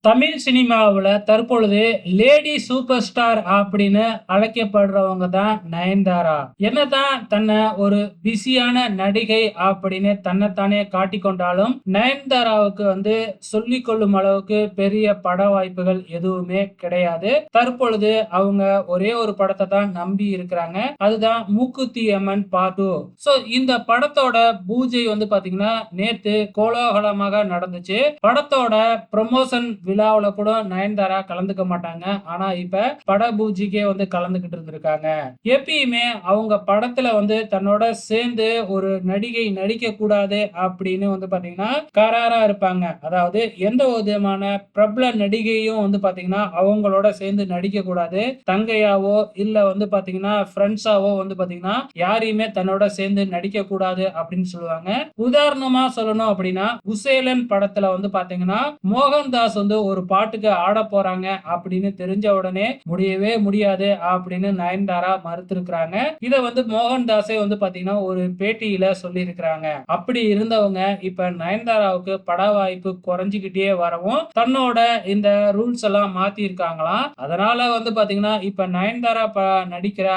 தமிழ் சினிமாவுல தற்பொழுது lady super star அப்படின்னு அழைக்கப்படுறவங்க தான் நயன்தாரா. என்னதான் தன்னை ஒரு பிஸியான நடிகை அப்படின்னு தன்னைத்தானே காட்டிக்கொண்டாலும் நயன்தாராவுக்கு சொல்லிக் கொள்ளும் அளவுக்கு பெரிய பட வாய்ப்புகள் எதுவுமே கிடையாது. தற்பொழுது அவங்க ஒரே ஒரு படத்தை தான் நம்பி இருக்கிறாங்க. அதுதான் மூக்குத்தி அம்மன் பார்ட் 2. சோ இந்த படத்தோட பூஜை பாத்தீங்கன்னா நேத்து கோலாகலமாக நடந்துச்சு. படத்தோட ப்ரமோஷன் விழாவுல கூட நயன்தாரா கலந்துக்க மாட்டாங்க. ஆனா இப்ப பட பூஜைக்கே கலந்துகிட்டு இருந்திருக்காங்க. எப்பயுமே அவங்க படத்துல தன்னோட சேர்ந்து ஒரு நடிகை நடிக்க கூடாது அப்படின்னு பாத்தீங்கன்னா கராரா இருப்பாங்க. அதாவது எந்த விதமான பிரபல நடிகையும் பாத்தீங்கன்னா அவங்களோட சேர்ந்து நடிக்க கூடாது. தங்கையாவோ இல்ல பாத்தீங்கன்னா ஃப்ரெண்ட்ஸாவோ பாத்தீங்கன்னா யாரையுமே தன்னோட சேர்ந்து நடிக்க கூடாது அப்படின்னு சொல்லுவாங்க. உதாரணமா சொல்லணும் அப்படின்னா குசேலன் படத்துல பாத்தீங்கன்னா மோகன்தாஸ் ஒரு பாட்டுக்கு ஆட போறாங்க அப்படின்னு தெரிஞ்ச உடனே முடியவே முடியாது அப்படின்னு நயன்தாரா மறுத்திருக்கிறாங்க. இத மோகன்தாஸே பாத்தீங்கன்னா ஒரு பேட்டியில சொல்லி இருக்கிறாங்க. அப்படி இருந்தவங்க இப்ப நயன்தாராவுக்கு பட வாய்ப்பு குறைஞ்சுகிட்டே வரவும் தன்னோட இந்த ரூல்ஸ் எல்லாம் மாத்தி இருக்காங்களாம். அதனால பாத்தீங்கன்னா இப்ப நயன்தாரா நடிக்கிற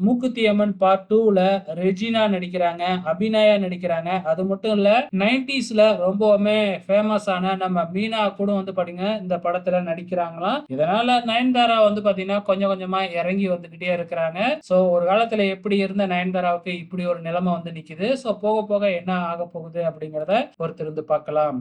மூக்குத்தி அம்மன் பார்ட் 2ல ரெஜினா நடிக்கிறாங்க, அபிநயா நடிக்கிறாங்க. அது மட்டும் இல்ல 90ஸ்ல ரொம்பவுமே ஃபேமஸ் ஆன நம்ம மீனா கூட பாத்தீங்க இந்த படத்துல நடிக்கிறாங்களாம். இதனால நயன்தாரா பாத்தீங்கன்னா கொஞ்சம் கொஞ்சமா இறங்கி வந்துகிட்டே இருக்கிறாங்க. சோ ஒரு காலத்துல எப்படி இருந்த நயன்தாராவுக்கு இப்படி ஒரு நிலைமை நிக்குது. சோ போக போக என்ன ஆக போகுது அப்படிங்கறத பொறுத்திருந்து பார்க்கலாம்.